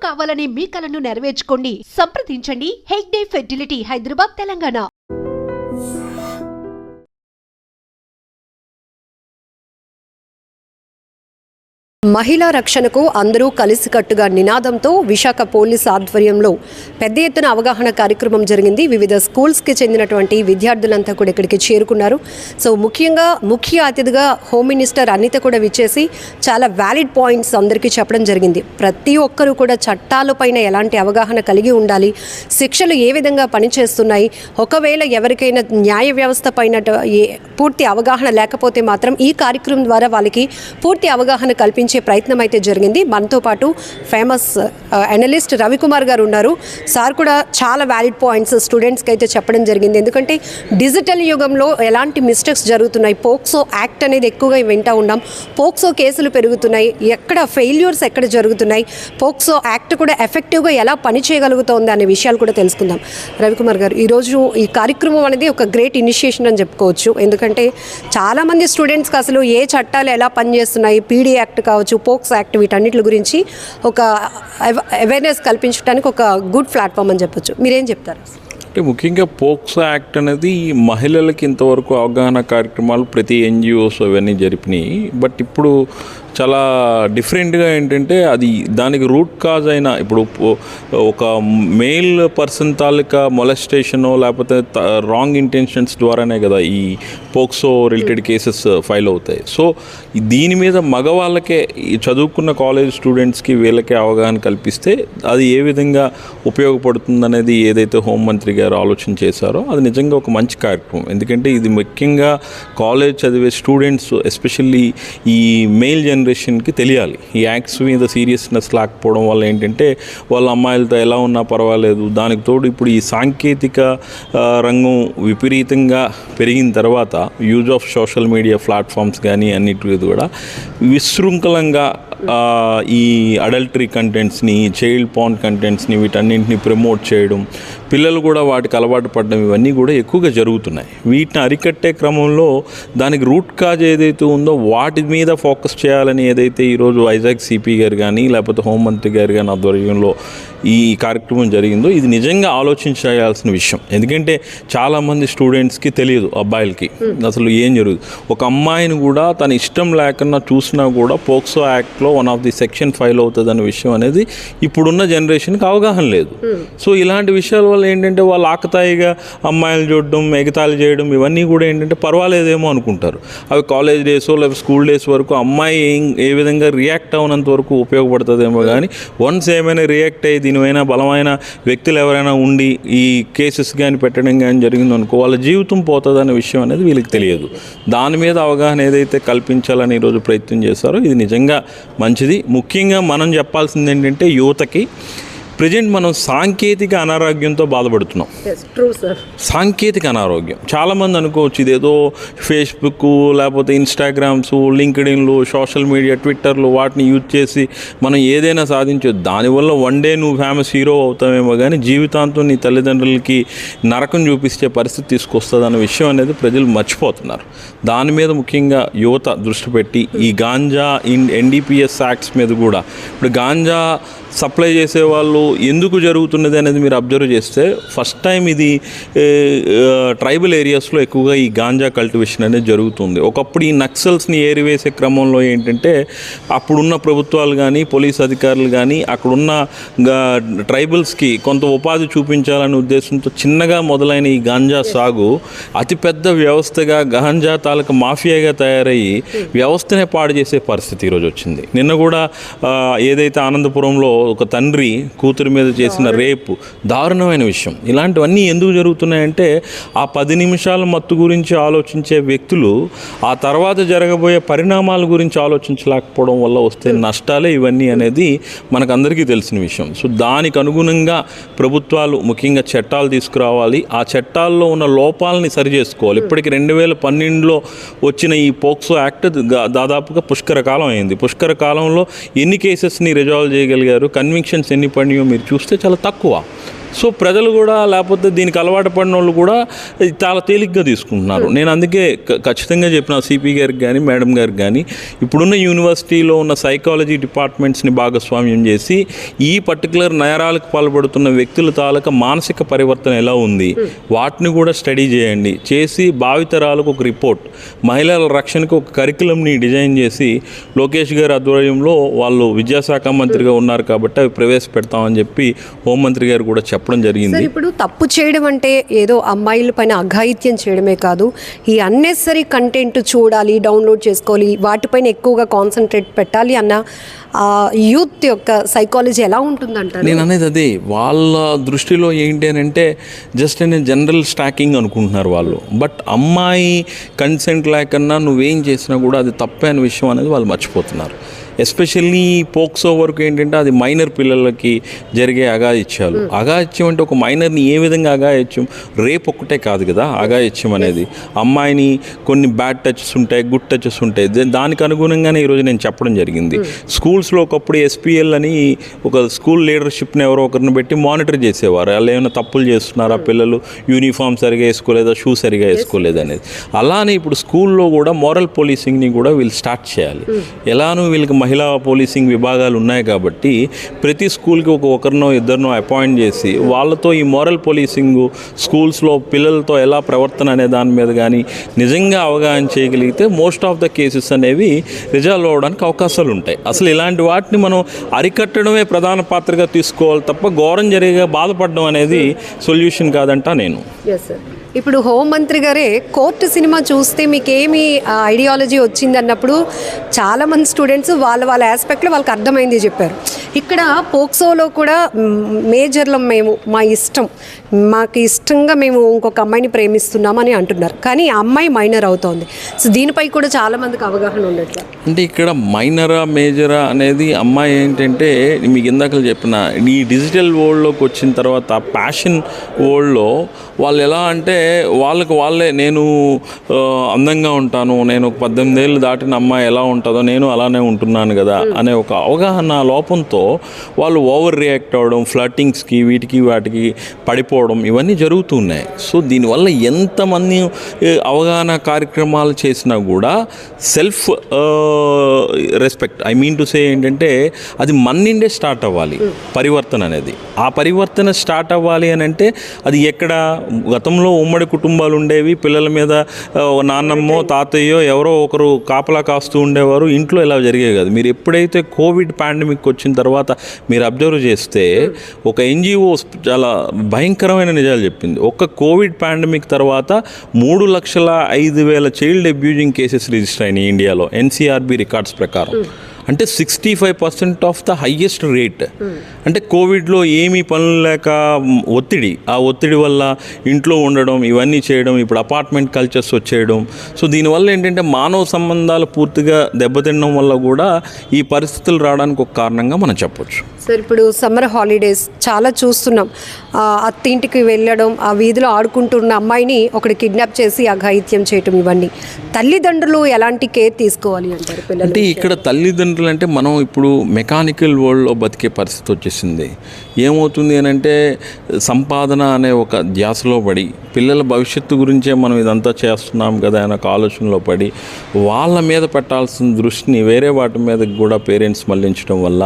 కావాలనే మీ కలను నెరవేర్చుకోండి. సంప్రదించండి హెగ్డే ఫెర్టిలిటీ, హైదరాబాద్, తెలంగాణ. మహిళా రక్షణకు అందరూ కలిసికట్టుగా నినాదంతో విశాఖ పోలీస్ ఆధ్వర్యంలో పెద్ద ఎత్తున అవగాహన కార్యక్రమం జరిగింది. వివిధ స్కూల్స్కి చెందినటువంటి విద్యార్థులంతా కూడా ఇక్కడికి చేరుకున్నారు. సో ముఖ్యంగా ముఖ్య అతిథిగా హోమ్ మినిస్టర్ అనిత కూడా విచ్చేసి చాలా వ్యాలిడ్ పాయింట్స్ అందరికీ చెప్పడం జరిగింది. ప్రతి ఒక్కరూ కూడా చట్టాలపైన ఎలాంటి అవగాహన కలిగి ఉండాలి, శిక్షలు ఏ విధంగా పనిచేస్తున్నాయి, ఒకవేళ ఎవరికైనా న్యాయ వ్యవస్థ పైన పూర్తి అవగాహన లేకపోతే మాత్రం ఈ కార్యక్రమం ద్వారా వాళ్ళకి పూర్తి అవగాహన కల్పించే ప్రయత్నం అయితే జరిగింది. మనతో పాటు ఫేమస్ అనలిస్ట్ రవికుమార్ గారు ఉన్నారు. సార్ కూడా చాలా వ్యాలిడ్ పాయింట్స్ స్టూడెంట్స్కి అయితే చెప్పడం జరిగింది. ఎందుకంటే డిజిటల్ యుగంలో ఎలాంటి మిస్టేక్స్ జరుగుతున్నాయి, పోక్సో యాక్ట్ అనేది ఎక్కువగా వింటూ ఉన్నాం, పోక్సో కేసులు పెరుగుతున్నాయి, ఎక్కడ ఫెయిల్యూర్స్ ఎక్కడ జరుగుతున్నాయి, పోక్సో యాక్ట్ కూడా ఎఫెక్టివ్గా ఎలా పనిచేయగలుగుతోంది అనే విషయాలు కూడా తెలుసుకుందాం. రవికుమార్ గారు, ఈరోజు ఈ కార్యక్రమం అనేది ఒక గ్రేట్ ఇనిషియేషన్ అని చెప్పుకోవచ్చు. ఎందుకంటే చాలామంది స్టూడెంట్స్కి అసలు ఏ చట్టాలు ఎలా పనిచేస్తున్నాయి, పీడీ యాక్ట్ కావచ్చు, పోక్స్ యాక్ట్, వీటన్నిటి గురించి ఒక అవేర్నెస్ కల్పించడానికి ఒక గుడ్ ప్లాట్ఫామ్ అని చెప్పొచ్చు. మీరేం చెప్తారు? అంటే ముఖ్యంగా పోక్సో యాక్ట్ అనేది మహిళలకి ఇంతవరకు అవగాహన కార్యక్రమాలు ప్రతి ఎన్జిఓస్ అవన్నీ జరిపినాయి. బట్ ఇప్పుడు చాలా డిఫరెంట్గా ఏంటంటే అది దానికి రూట్ కాజ్ అయిన ఇప్పుడు ఒక మేల్ పర్సన్ తాలూకా మొలెస్టేషనో లేకపోతే రాంగ్ ఇంటెన్షన్స్ ద్వారానే కదా ఈ పోక్సో రిలేటెడ్ కేసెస్ ఫైల్ అవుతాయి. సో దీని మీద మగవాళ్ళకే చదువుకున్న కాలేజ్ స్టూడెంట్స్కి వీళ్ళకే అవగాహన కల్పిస్తే అది ఏ విధంగా ఉపయోగపడుతుందనేది ఏదైతే హోంమంత్రి గారు ఆలోచన చేశారో అది నిజంగా ఒక మంచి కార్యక్రమం. ఎందుకంటే ఇది ముఖ్యంగా కాలేజ్ చదివే స్టూడెంట్స్ ఎస్పెషల్లీ ఈ మేల్ జనరేషన్కి తెలియాలి. ఈ యాక్ట్స్ మీద సీరియస్నెస్ లేకపోవడం వల్ల ఏంటంటే వాళ్ళ అమ్మాయిలతో ఎలా ఉన్నా పర్వాలేదు. దానికి తోడు ఇప్పుడు ఈ సాంకేతిక రంగం విపరీతంగా పెరిగిన తర్వాత use of social media platforms కానీ అన్నిటి కూడా విశృంఖలంగా ఈ అడల్టరీ కంటెంట్స్ని, చైల్డ్ పార్న్ కంటెంట్స్ని వీటన్నింటిని ప్రమోట్ చేయడం, పిల్లలు కూడా వాటికి అలవాటు పడడం, ఇవన్నీ కూడా ఎక్కువగా జరుగుతున్నాయి. వీటిని అరికట్టే క్రమంలో దానికి రూట్ కాజ్ ఏదైతే ఉందో వాటి మీద ఫోకస్ చేయాలని ఏదైతే ఈరోజు వైజాగ్ సిపి గారు కానీ లేకపోతే హోంమంత్రి గారు కానీ ఆధ్వర్యంలో ఈ కార్యక్రమం జరిగిందో ఇది నిజంగా ఆలోచించాల్సిన విషయం. ఎందుకంటే చాలామంది స్టూడెంట్స్కి తెలియదు, అబ్బాయిలకి అసలు ఏం జరుగుతుంది. ఒక అమ్మాయిని కూడా తన ఇష్టం లేకుండా చూసినా కూడా పోక్సో యాక్ట్లో one of the section file అవుతుంది అనే విషయం అనేది ఇప్పుడున్న జనరేషన్కి అవగాహన లేదు. సో ఇలాంటి విషయాల వల్ల ఏంటంటే వాళ్ళు ఆకతాయిగా అమ్మాయిలు చూడడం, ఎగతాళి చేయడం ఇవన్నీ కూడా ఏంటంటే పర్వాలేదేమో అనుకుంటారు. అవి కాలేజ్ డేసో లేకపోతే స్కూల్ డేస్ వరకు అమ్మాయి ఏ విధంగా రియాక్ట్ అవునంత వరకు ఉపయోగపడుతుందేమో. కానీ వన్స్ ఏమైనా రియాక్ట్ అయ్యి దీనివైనా బలమైన వ్యక్తులు ఎవరైనా ఉండి ఈ కేసెస్ కానీ పెట్టడం కానీ జరిగిందనుకో వాళ్ళ జీవితం పోతుందనే విషయం అనేది వీళ్ళకి తెలియదు. దాని మీద అవగాహన ఏదైతే కల్పించాలని ఈరోజు ప్రయత్నం చేశారో ఇది నిజంగా మంచిది. ముఖ్యంగా మనం చెప్పాల్సింది ఏంటంటే యువతకి ప్రజెంట్ మనం సాంకేతిక అనారోగ్యంతో బాధపడుతున్నాం. సాంకేతిక అనారోగ్యం చాలామంది అనుకోవచ్చు ఇదేదో ఫేస్బుక్ లేకపోతే ఇన్స్టాగ్రామ్స్, లింక్డ్ఇన్లు, సోషల్ మీడియా, ట్విట్టర్లు వాటిని యూజ్ చేసి మనం ఏదైనా సాధించవచ్చు. దానివల్ల వన్ డే నువ్వు ఫేమస్ హీరో అవుతావేమో కానీ జీవితాంతం నీ తల్లిదండ్రులకి నరకం చూపించే పరిస్థితి తీసుకొస్తుంది అన్న విషయం అనేది ప్రజలు మర్చిపోతున్నారు. దాని మీద ముఖ్యంగా యువత దృష్టి పెట్టి ఈ గాంజా ఎన్డీపీఎస్ యాక్ట్స్ మీద కూడా ఇప్పుడు గాంజా సప్లై చేసేవాళ్ళు ఎందుకు జరుగుతున్నది అనేది మీరు అబ్జర్వ్ చేస్తే ఫస్ట్ టైం ఇది ట్రైబల్ ఏరియాస్లో ఎక్కువగా ఈ గాంజా కల్టివేషన్ అనేది జరుగుతుంది. ఒకప్పుడు ఈ నక్సల్స్ని ఏరివేసే క్రమంలో ఏంటంటే అప్పుడున్న ప్రభుత్వాలు కానీ పోలీస్ అధికారులు కానీ అక్కడున్న ట్రైబల్స్కి కొంత ఉపాధి చూపించాలనే ఉద్దేశంతో చిన్నగా మొదలైన ఈ గాంజా సాగు అతిపెద్ద వ్యవస్థగా గాంజా తాలూకా మాఫియాగా తయారయ్యి వ్యవస్థనే పాడు చేసే పరిస్థితి ఈరోజు వచ్చింది. నిన్న కూడా ఏదైతే ఆనందపురంలో ఒక తండ్రి కూతురు మీద చేసిన రేపు దారుణమైన విషయం. ఇలాంటివన్నీ ఎందుకు జరుగుతున్నాయంటే ఆ 10 నిమిషాల మత్తు గురించి ఆలోచించే వ్యక్తులు ఆ తర్వాత జరగబోయే పరిణామాల గురించి ఆలోచించలేకపోవడం వల్ల వస్తే నష్టాలే ఇవన్నీ అనేది మనకందరికీ తెలిసిన విషయం. సో దానికి అనుగుణంగా ప్రభుత్వాలు ముఖ్యంగా చట్టాలు తీసుకురావాలి. ఆ చట్టాల్లో ఉన్న లోపాలని సరిచేసుకోవాలి. ఇప్పటికి 2012లో వచ్చిన ఈ పోక్సో యాక్ట్ దాదాపుగా పుష్కర కాలం అయింది. పుష్కర కాలంలో ఎన్ని కేసెస్ని రిజాల్వ్ చేయగలిగారు, కన్విక్షన్స్ ఎన్ని పడినాయో మీరు చూస్తే చాలా తక్కువ. సో ప్రజలు కూడా లేకపోతే దీనికి అలవాటు పడిన వాళ్ళు కూడా ఇది చాలా తేలిగ్గా తీసుకుంటున్నారు. నేను అందుకే ఖచ్చితంగా చెప్పిన సిపి గారికి కానీ మేడం గారికి కానీ ఇప్పుడున్న యూనివర్సిటీలో ఉన్న సైకాలజీ డిపార్ట్మెంట్స్ని భాగస్వామ్యం చేసి ఈ పర్టికులర్ నేరాలకు పాల్పడుతున్న వ్యక్తుల తాలూకా మానసిక పరివర్తన ఎలా ఉంది వాటిని కూడా స్టడీ చేయండి, చేసి భావితరాలకు ఒక రిపోర్ట్, మహిళల రక్షణకు ఒక కరికులంని డిజైన్ చేసి లోకేష్ గారి ఆధ్వర్యంలో వాళ్ళు విద్యాశాఖ మంత్రిగా ఉన్నారు కాబట్టి అవి ప్రవేశపెడతామని చెప్పి హోంమంత్రి గారు కూడా చెప్పడం జరిగింది. ఇప్పుడు తప్పు చేయడం అంటే ఏదో అమ్మాయిల పైన అఘాయిత్యం చేయడమే కాదు, ఈ అన్నెసరీ కంటెంట్ చూడాలి, డౌన్లోడ్ చేసుకోవాలి, వాటిపైన ఎక్కువగా కాన్సన్ట్రేట్ పెట్టాలి అన్న యూత్ యొక్క సైకాలజీ ఎలా ఉంటుందంటారు? నేను అనేది అదే, వాళ్ళ దృష్టిలో ఏంటి అని అంటే జస్ట్ నేను జనరల్ స్టాకింగ్ అనుకుంటున్నారు వాళ్ళు. బట్ అమ్మాయి కన్సెంట్ లేకన్నా నువ్వేం చేసినా కూడా అది తప్పే అనే విషయం అనేది వాళ్ళు మర్చిపోతున్నారు. ఎస్పెషల్లీ పోక్సో వరకు ఏంటంటే అది మైనర్ పిల్లలకి జరిగే అఘాయిత్యాలు. అఘాయిత్యం అంటే ఒక మైనర్ని ఏ విధంగా అఘాయిత్యం, రేపు ఒక్కటే కాదు కదా అఘాయిత్యం అనేది. అమ్మాయిని కొన్ని బ్యాడ్ టచెస్ ఉంటాయి, గుడ్ టచెస్ ఉంటాయి, దానికి అనుగుణంగానే ఈరోజు నేను చెప్పడం జరిగింది. స్కూల్స్లో ఒకప్పుడు ఎస్పీఎల్ అని ఒక స్కూల్ లీడర్షిప్ని ఎవరో ఒకరిని పెట్టి మానిటర్ చేసేవారు. వాళ్ళు ఏమైనా తప్పులు చేస్తున్నారా, పిల్లలు యూనిఫామ్ సరిగా వేసుకోలేదా, షూ సరిగా వేసుకోలేదు అనేది. అలానే ఇప్పుడు స్కూల్లో కూడా మోరల్ పోలీసింగ్ని కూడా వీళ్ళు స్టార్ట్ చేయాలి. ఎలానూ వీళ్ళకి మహిళా పోలీసింగ్ విభాగాలు ఉన్నాయి కాబట్టి ప్రతి స్కూల్కి ఒకరినో ఇద్దరినో అపాయింట్ చేసి వాళ్ళతో ఈ మోరల్ పోలీసింగ్ స్కూల్స్లో పిల్లలతో ఎలా ప్రవర్తన అనే దాని మీద కానీ నిజంగా అవగాహన చేయగలిగితే మోస్ట్ ఆఫ్ ద కేసెస్ అనేవి రిజాల్వ్ అవ్వడానికి అవకాశాలు ఉంటాయి. అసలు ఇలాంటి వాటిని మనం అరికట్టడమే ప్రధాన పాత్రగా తీసుకోవాలి తప్ప ఘోరం జరిగే బాధపడడం అనేది సొల్యూషన్ కాదంటా నేను. ఇప్పుడు హోంమంత్రి గారే కోర్టు సినిమా చూస్తే మీకేమి ఐడియాలజీ వచ్చింది అన్నప్పుడు చాలామంది స్టూడెంట్స్ వాళ్ళ ఆస్పెక్ట్లో వాళ్ళకి అర్థమైంది చెప్పారు. ఇక్కడ పోక్సోలో కూడా మేజర్లో మేము మాకు ఇష్టంగా మేము ఇంకొక అమ్మాయిని ప్రేమిస్తున్నామని అంటున్నారు, కానీ ఆ అమ్మాయి మైనర్ అవుతోంది. సో దీనిపై కూడా చాలామందికి అవగాహన ఉండట్లేదు. అంటే ఇక్కడ మైనరా మేజరా అనేది అమ్మాయి ఏంటంటే మీకు ఇందాక చెప్పిన ఈ డిజిటల్ వరల్డ్లోకి వచ్చిన తర్వాత ప్యాషన్ వరల్డ్లో వాళ్ళు ఎలా అంటే వాళ్ళే నేను అందంగా ఉంటాను, నేను 18 ఏళ్ళు దాటిన అమ్మాయి ఎలా ఉంటుందో నేను అలానే ఉంటున్నాను కదా అనే ఒక అవగాహన లోపంతో వాళ్ళు ఓవర్ రియాక్ట్ అవ్వడం, ఫ్లర్టింగ్స్కి వీటికి వాటికి పడిపోవడం ఇవన్నీ జరుగుతున్నాయి. సో దీనివల్ల ఎంతమంది అవగాహన కార్యక్రమాలు చేసినా కూడా సెల్ఫ్ రెస్పెక్ట్ టు సే ఏంటంటే అది మన నుండే స్టార్ట్ అవ్వాలి పరివర్తన అనేది. ఆ పరివర్తన స్టార్ట్ అవ్వాలి అని అంటే అది ఎక్కడ గతంలో ఉమ్మడి కుటుంబాలు ఉండేవి, పిల్లల మీద నాన్నమ్మో తాతయ్యో ఎవరో ఒకరు కాపలా కాస్తూ ఉండేవారు, ఇంట్లో ఇలా జరిగేవి కాదు. మీరు ఎప్పుడైతే కోవిడ్ పాండమిక్ వచ్చిన తర్వాత మీరు అబ్జర్వ్ చేస్తే ఒక ఎన్జిఓ చాలా భయంకరమైన నిజాలు చెప్పింది. ఒక్క కోవిడ్ పాండమిక్ తర్వాత 3,05,000 చైల్డ్ అబ్యూజింగ్ కేసెస్ రిజిస్టర్ అయినాయి ఇండియాలో ఎన్సీఆర్బీ రికార్డ్స్ ప్రకారం. అంటే 65% ఆఫ్ ద హయ్యెస్ట్ రేట్. అంటే కోవిడ్లో ఏమీ పనులు లేక ఆ ఒత్తిడి వల్ల ఇంట్లో ఉండడం ఇవన్నీ చేయడం, ఇప్పుడు అపార్ట్మెంట్ కల్చర్స్ వచ్చేయడం. సో దీనివల్ల ఏంటంటే మానవ సంబంధాలు పూర్తిగా దెబ్బతినడం వల్ల కూడా ఈ పరిస్థితులు రావడానికి ఒక కారణంగా మనం చెప్పొచ్చు. సార్ ఇప్పుడు సమ్మర్ హాలిడేస్ చాలా చూస్తున్నాం, అత్తింటికి వెళ్ళడం, ఆ వీధిలో ఆడుకుంటున్న అమ్మాయిని ఒకటి కిడ్నాప్ చేసి అఘాయిత్యం చేయటం, ఇవన్నీ తల్లిదండ్రులు ఎలాంటి కేర్ తీసుకోవాలి అంటారు పిల్లలు? అంటే ఇక్కడ తల్లిదండ్రులు అంటే మనం ఇప్పుడు మెకానికల్ వరల్డ్లో బతికే పరిస్థితి వచ్చేసింది. ఏమవుతుంది అని అంటే సంపాదన అనే ఒక ధ్యాసలో పడి పిల్లల భవిష్యత్తు గురించే మనం ఇదంతా చేస్తున్నాం కదా అనే ఒక ఆలోచనలో పడి వాళ్ళ మీద పెట్టాల్సిన దృష్టిని వేరే వాటి మీద కూడా పేరెంట్స్ మళ్లించడం వల్ల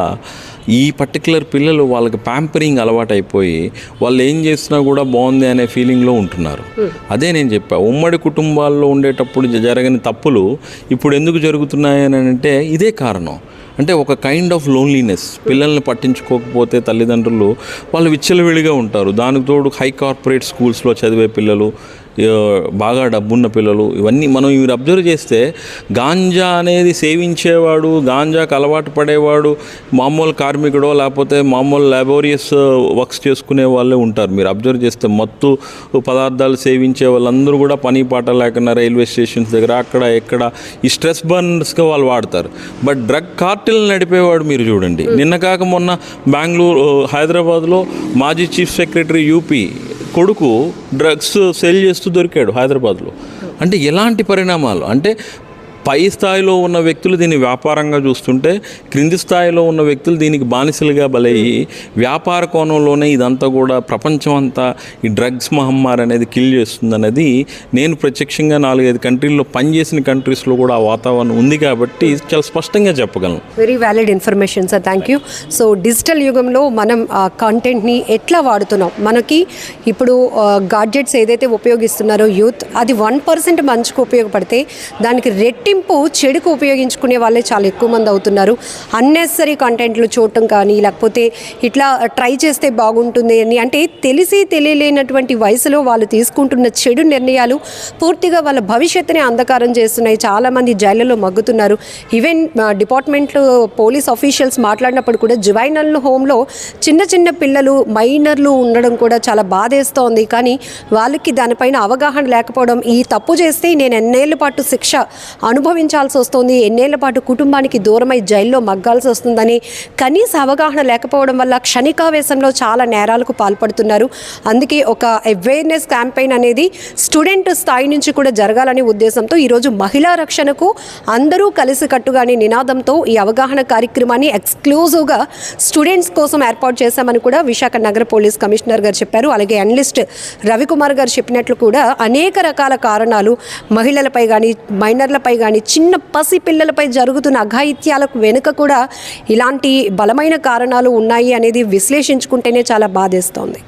ఈ పర్టికులర్ పిల్లలు వాళ్ళకి ప్యాంపరింగ్ అలవాటు అయిపోయి వాళ్ళు ఏం చేసినా కూడా బాగుంది అనే ఫీలింగ్లో ఉంటున్నారు. అదే నేను చెప్పా, ఉమ్మడి కుటుంబాల్లో ఉండేటప్పుడు జరగని తప్పులు ఇప్పుడు ఎందుకు జరుగుతున్నాయి అని అంటే ఇదే కారణం. అంటే ఒక కైండ్ ఆఫ్ లోన్లీనెస్, పిల్లల్ని పట్టించుకోకపోతే తల్లిదండ్రులు వాళ్ళు విచ్చలవిడిగా ఉంటారు. దానికి తోడు హై కార్పొరేట్ స్కూల్స్లో చదివే పిల్లలు, బాగా డబ్బున్న పిల్లలు, ఇవన్నీ మనం ఇవి అబ్జర్వ్ చేస్తే గాంజా అనేది సేవించేవాడు, గాంజాకు అలవాటు పడేవాడు మామూలు కార్మికుడో లేకపోతే మామూలు లాబోరియస్ వర్క్స్ చేసుకునే వాళ్ళే ఉంటారు. మీరు అబ్జర్వ్ చేస్తే మత్తు పదార్థాలు సేవించే వాళ్ళందరూ కూడా పని పాట లేకుండా రైల్వే స్టేషన్స్ దగ్గర అక్కడ ఎక్కడ ఈ స్ట్రెస్ బర్నర్స్గా వాళ్ళు వాడతారు. బట్ డ్రగ్ కార్టిల్ నడిపేవాడు మీరు చూడండి, నిన్న కాక మొన్న హైదరాబాద్లో మాజీ చీఫ్ సెక్రటరీ యూపీ కొడుకు డ్రగ్స్ సెల్ చేస్తూ దొరికాడు హైదరాబాద్లో. అంటే ఎలాంటి పరిణామాలు అంటే పై స్థాయిలో ఉన్న వ్యక్తులు దీన్ని వ్యాపారంగా చూస్తుంటే క్రింది స్థాయిలో ఉన్న వ్యక్తులు దీనికి బానిసలుగా బలయ్యి వ్యాపార కోణంలోనే ఇదంతా కూడా ప్రపంచం అంతా ఈ డ్రగ్స్ మహమ్మారి అనేది కిల్ చేస్తుంది అనేది నేను ప్రత్యక్షంగా 4-5 కంట్రీల్లో పనిచేసిన కంట్రీస్లో కూడా ఆ వాతావరణం ఉంది కాబట్టి చాలా స్పష్టంగా చెప్పగలను. Very valid information sir, thank you. So digital యుగంలో మనం కంటెంట్ని ఎట్లా వాడుతున్నాం, మనకి ఇప్పుడు గాడ్జెట్స్ ఏదైతే ఉపయోగిస్తున్నారో యూత్, అది 1% మంచికి ఉపయోగపడితే దానికి రెట్టింపు చెడుకు ఉపయోగించుకునే వాళ్ళే చాలా ఎక్కువ మంది అవుతున్నారు. అన్నెసరీ కంటెంట్లు చూడటం కానీ, లేకపోతే ఇట్లా ట్రై చేస్తే బాగుంటుంది అని, అంటే తెలిసి తెలియలేనటువంటి వయసులో వాళ్ళు తీసుకుంటున్న చెడు నిర్ణయాలు పూర్తిగా వాళ్ళ భవిష్యత్తుని అంధకారం చేస్తున్నాయి. చాలామంది జైళ్ళలో మగ్గుతున్నారు. ఈవెన్ డిపార్ట్మెంట్లో పోలీస్ ఆఫీషియల్స్ మాట్లాడినప్పుడు కూడా జువైనల్ హోమ్లో చిన్న చిన్న పిల్లలు, మైనర్లు ఉండడం కూడా చాలా బాధేస్తోంది. కానీ వాళ్ళకి దానిపైన అవగాహన లేకపోవడం, ఈ తప్పు చేస్తే నేను ఎన్నేళ్ల పాటు శిక్ష అనుభవించాల్సి వస్తుంది, ఎన్నేళ్ల పాటు కుటుంబానికి దూరమై జైల్లో మగ్గాల్సి వస్తుందని కనీస అవగాహన లేకపోవడం వల్ల క్షణికావేశంలో చాలా నేరాలకు పాల్పడుతున్నారు. అందుకే ఒక అవేర్నెస్ క్యాంపెయిన్ అనేది స్టూడెంట్ స్థాయి నుంచి కూడా జరగాలనే ఉద్దేశంతో ఈరోజు మహిళా రక్షణకు అందరూ కలిసికట్టుగానే నినాదంతో ఈ అవగాహన కార్యక్రమాన్ని ఎక్స్క్లూజివ్గా స్టూడెంట్స్ కోసం ఏర్పాటు చేశామని కూడా విశాఖ నగర పోలీస్ కమిషనర్ గారు చెప్పారు. అలాగే అనలిస్ట్ రవికుమార్ గారు చెప్పినట్లు కూడా అనేక రకాల కారణాలు మహిళలపై కానీ, మైనర్లపై కానీ, చిన్న పసి పిల్లలపై జరుగుతున్న అఘాయిత్యాలకు వెనుక కూడా ఇలాంటి బలమైన కారణాలు ఉన్నాయి అనేది విశ్లేషించుకుంటేనే చాలా బాధేస్తోంది.